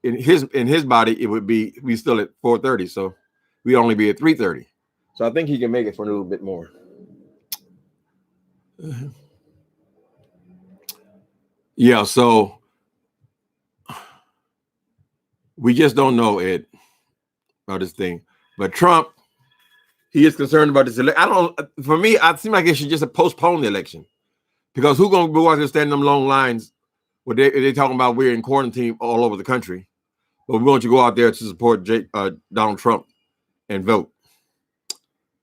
in his body, it would be we still at 4:30. So we'd only be at 3:30. So I think he can make it for a little bit more. Yeah, so we just don't know, Ed, about this thing. But Trump, he is concerned about this election. For me, I seem like it should just postpone the election, because who's going to go out there standing them long lines where they're talking about we're in quarantine all over the country, but we want you to go out there to support Donald Trump and vote.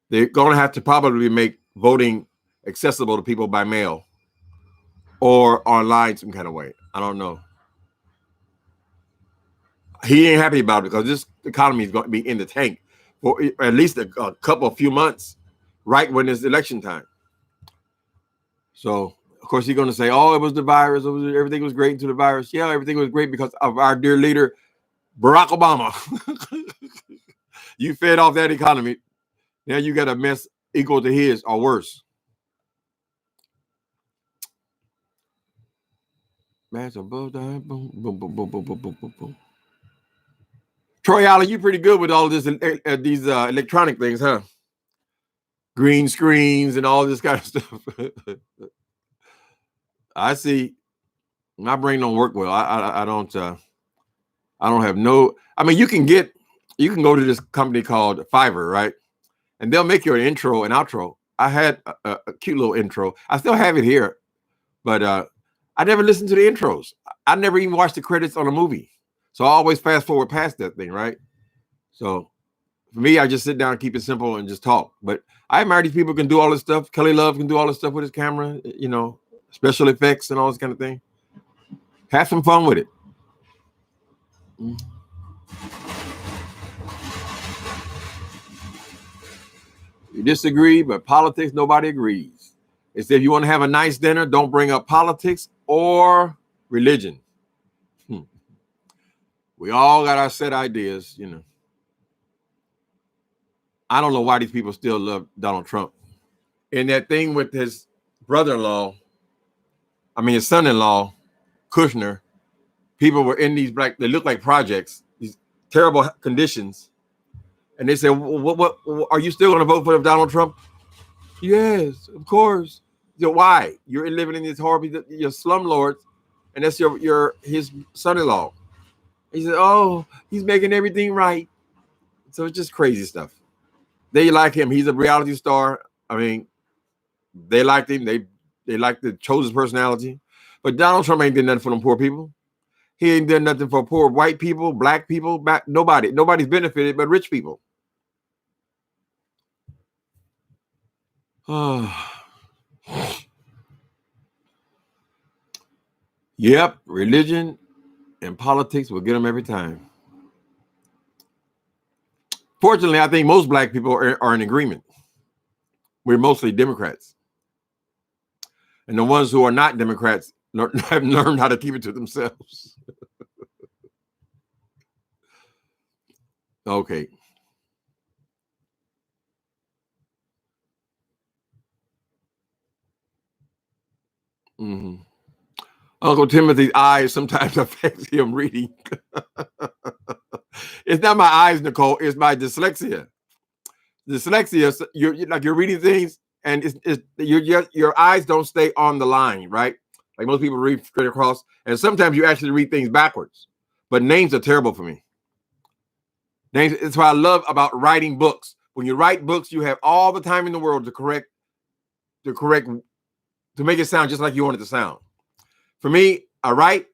They're going to have to probably make voting accessible to people by mail or online some kind of way. I don't know. He ain't happy about it because this economy is going to be in the tank for at least a few months, right when it's election time. So, of course, he's going to say, oh, it was the virus. Everything was great until the virus. Yeah, everything was great because of our dear leader, Barack Obama. You fed off that economy. Now you got a mess equal to his or worse. Troy Allen, you pretty good with all this these electronic things, huh? Green screens and all this kind of stuff. I see. My brain don't work well. I don't have no. I mean, you can go to this company called Fiverr, right? And they'll make you an intro and outro. I had a cute little intro. I still have it here, but I never listened to the intros. I never even watched the credits on a movie. So I always fast forward past that thing, right? So For me, I just sit down, keep it simple, and just talk. But I admire these people who can do all this stuff. Kelly Love can do all this stuff with his camera, special effects and all this kind of thing. Have some fun with it. You disagree, but politics, nobody agrees. It's if you want to have a nice dinner, don't bring up politics or religion. We all got our set ideas, I don't know why these people still love Donald Trump. And that thing with his brother-in-law, his son-in-law, Kushner, people were in these they look like projects, these terrible conditions. And they said, what are you still going to vote for Donald Trump? Yes, of course. Why? You're living in these horrible, your slumlords, and that's his son-in-law. He said, oh, he's making everything right. So it's just crazy stuff. They like him. He's a reality star. They liked him. They liked the chosen personality. But Donald Trump ain't did nothing for them poor people. He ain't done nothing for poor white people, black people, nobody. Nobody's benefited but rich people. Yep, religion and politics will get them every time. Fortunately, I think most black people are in agreement. We're mostly Democrats. And the ones who are not Democrats have learned how to keep it to themselves. Okay. Mm-hmm. Uncle Timothy's eyes sometimes affect him reading. It's not my eyes, Nicole. It's my dyslexia. Dyslexia, you're reading things, and your eyes don't stay on the line, right? Like most people read straight across, and sometimes you actually read things backwards. But names are terrible for me. Names. It's what I love about writing books. When you write books, you have all the time in the world to make it sound just like you want it to sound. For me, I write,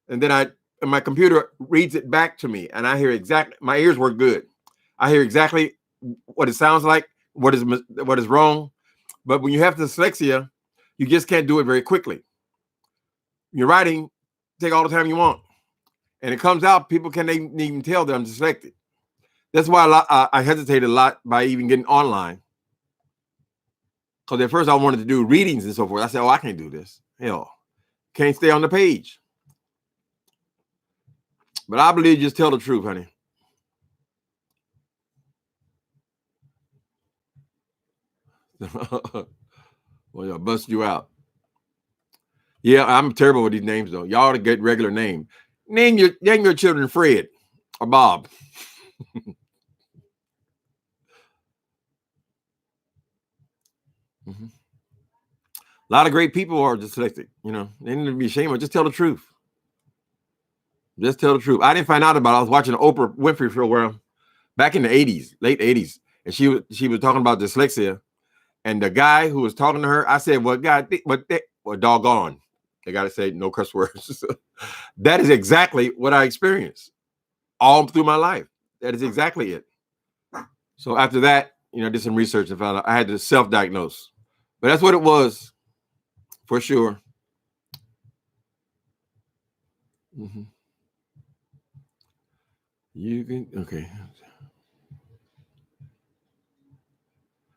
and then my computer reads it back to me, and I hear exactly. My ears work good. I hear exactly what it sounds like, what is wrong. But when you have dyslexia, you just can't do it very quickly. You're writing, take all the time you want, and it comes out. People can't even tell that I'm dyslexic. That's why I hesitated a lot by even getting online. Because at first I wanted to do readings and so forth. I said, I can't do this. Hell, can't stay on the page. But I believe just tell the truth, honey. Well, I'll bust you out. Yeah, I'm terrible with these names, though. Y'all ought to get regular name. Name your children Fred or Bob. Mm-hmm. A lot of great people are dyslexic. They need to be ashamed of. Just tell the truth. Just tell the truth. I didn't find out about it. I was watching an Oprah Winfrey show where back in the 80s, late 80s, and she was talking about dyslexia. And the guy who was talking to her, I said, well, doggone. They got to say no cuss words. That is exactly what I experienced all through my life. That is exactly it. So after that, I did some research and found out I had to self-diagnose. But that's what it was, for sure. Mm-hmm. You can, okay.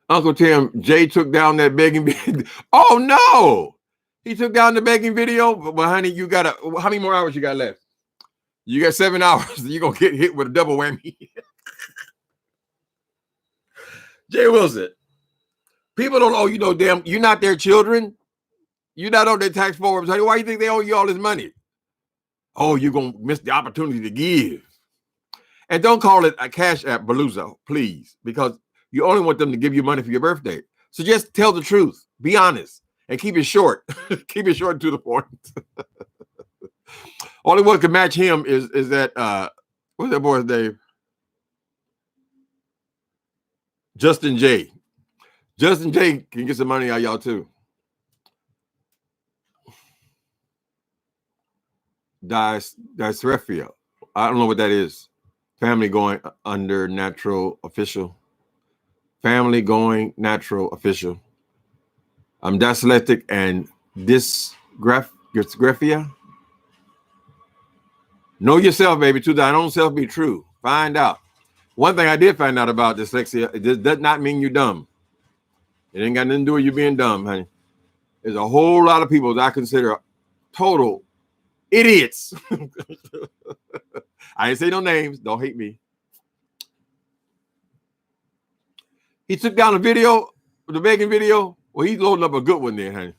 Uncle Tim, Jay took down that begging video. Oh, no. He took down the begging video. But honey, how many more hours you got left? You got 7 hours. You're going to get hit with a double whammy. Jay Wilson, people don't owe you no damn. You're not their children. You're not on their tax forms. Why do you think they owe you all this money? Oh, you're going to miss the opportunity to give. And don't call it a Cash App Palooza, please, because you only want them to give you money for your birthday. So just tell the truth. Be honest. And keep it short. Keep it short to the point. Only one can match him is that, what's that boy's name? Justin J. Justin J can get some money out of y'all too. Dysrefia. I don't know what that is. Family going under natural official. Family going natural official. I'm dyslexic and dysgraphia. Know yourself, baby. To thine own self be true. Find out. One thing I did find out about dyslexia, it does not mean you're dumb. It ain't got nothing to do with you being dumb, honey. There's a whole lot of people that I consider total idiots. I ain't say no names. Don't hate me. He took down a video, the begging video. Well, he's loading up a good one there, honey.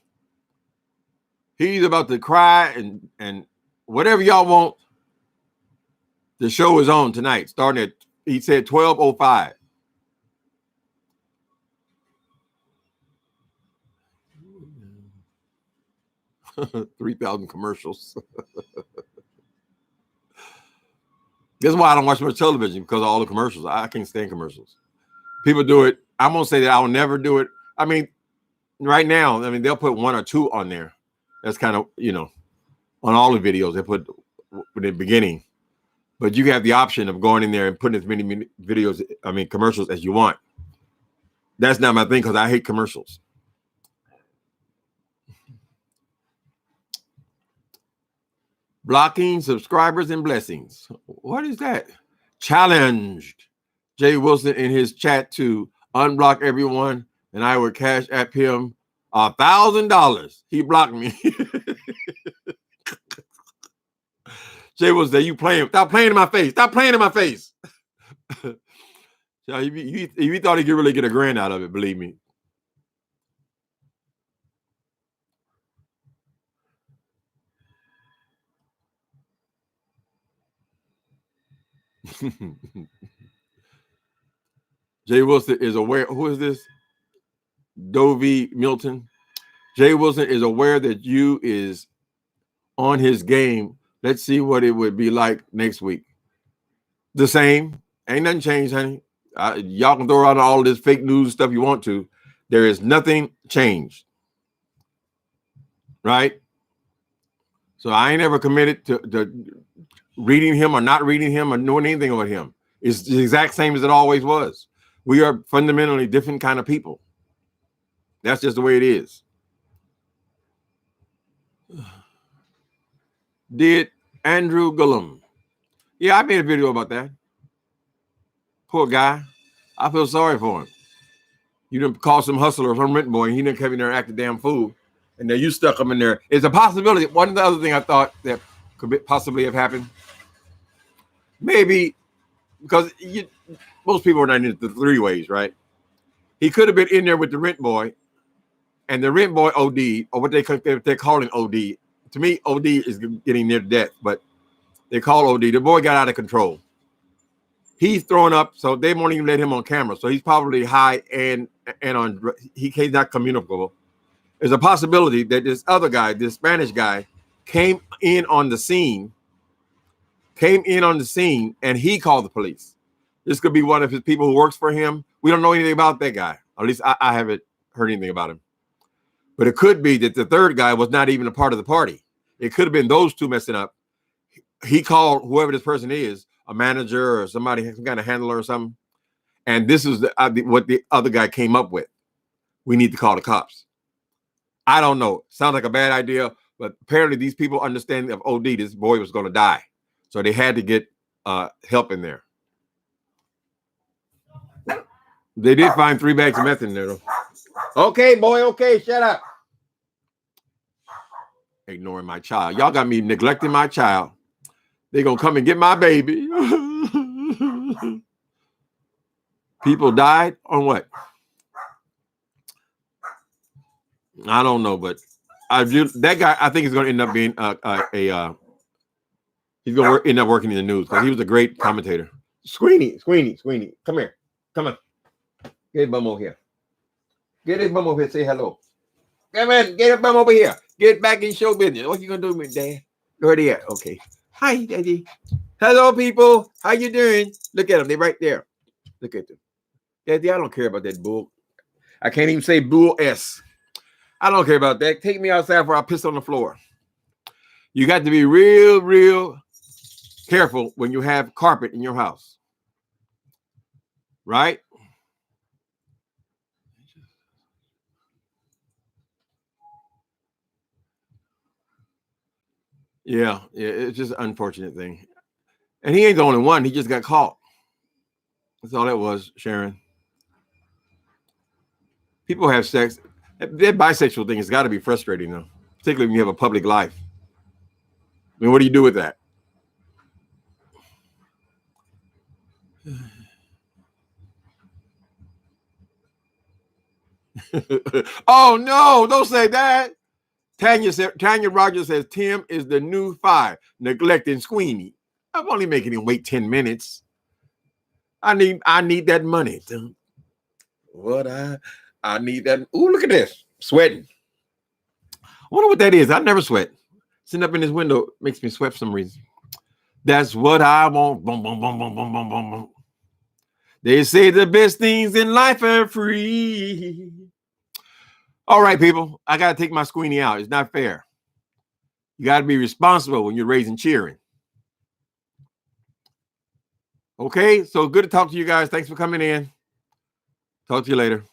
He's about to cry and whatever y'all want. The show is on tonight, starting at, he said 12:05. $3,000 commercials. That's why I don't watch much television, because of all the commercials. I can't stand commercials. People do it. I'm going to say that I will never do it. I mean, right now, I mean, they'll put one or two on there. That's kind of, you know, on all the videos they put in the beginning. But you have the option of going in there and putting as many videos, I mean, commercials as you want. That's not my thing, because I hate commercials. Blocking subscribers and blessings. What is that? Challenged Jay Wilson in his chat to unblock everyone, and I would cash app him $1,000. He blocked me. Jay Wilson said, "You playing? Stop playing in my face. Stop playing in my face." So he thought he could really get a grand out of it. Believe me. Jay Wilson is aware. Who is this? Dovey Milton. Jay Wilson is aware that you is on his game. Let's see what it would be like next week. The same. Ain't nothing changed, honey. Y'all can throw out all this fake news stuff you want to. There is nothing changed. Right? So I ain't ever committed to reading him or not reading him or knowing anything about him. It's the exact same as it always was. We are fundamentally different kind of people. That's just the way it is. Did Andrew Gullum? Yeah, I made a video about that. Poor guy. I feel sorry for him. You didn't call some hustler or some rent boy, and he didn't come in there and act a damn fool. And then you stuck him in there. It's a possibility. One of the other things I thought that could possibly have happened, maybe because most people are not in the three ways, right? He could have been in there with the rent boy, and the rent boy OD, or what they're calling OD. To me, OD is getting near death, but they call OD. The boy got out of control. He's throwing up, so they won't even let him on camera. So he's probably high and on. He's not communicable. There's a possibility that this other guy, this Spanish guy, came in on the scene, and he called the police. This could be one of his people who works for him. We don't know anything about that guy. At least I haven't heard anything about him. But it could be that the third guy was not even a part of the party. It could have been those two messing up. He called whoever this person is, a manager or somebody, some kind of handler or something. And this is what the other guy came up with. We need to call the cops. I don't know. Sounds like a bad idea, but apparently these people understand of OD, this boy was going to die. So they had to get help in there. They did find 3 bags of meth in there, though. Okay, boy, okay, shut up. Ignoring my child. Y'all got me neglecting my child. They're going to come and get my baby. People died on what? I don't know, but that guy, I think, is going to end up being he's going to end up working in the news because he was a great commentator. Squeenie, come here. Come on. Get his bum over here. Get his bum over here. Say hello. Come on, get his bum over here. Get back in show business. What you going to do with Dad? Where they at? Okay. Hi, Daddy. Hello, people. How you doing? Look at them. They're right there. Look at them. Daddy, I don't care about that bull. I can't even say bull S. I don't care about that. Take me outside before I piss on the floor. You got to be real careful careful when you have carpet in your house, right? Yeah, it's just an unfortunate thing. And he ain't the only one. He just got caught. That's all that was, Sharon. People have sex. That bisexual thing has got to be frustrating, though, particularly when you have a public life. I mean, what do you do with that? Oh, no, don't say that. Tanya Rogers says Tim is the new 5, neglecting Squeenie. I'm only making him wait 10 minutes. I need that money. What I need that. Ooh, look at this. Sweating. I wonder what that is. I never sweat. Sitting up in this window makes me sweat for some reason. That's what I want. Boom, boom, boom, boom, boom, boom, boom, boom. They say the best things in life are free. All right, people. I got to take my Squeenie out. It's not fair. You got to be responsible when you're raising cheering. Okay, so good to talk to you guys. Thanks for coming in. Talk to you later.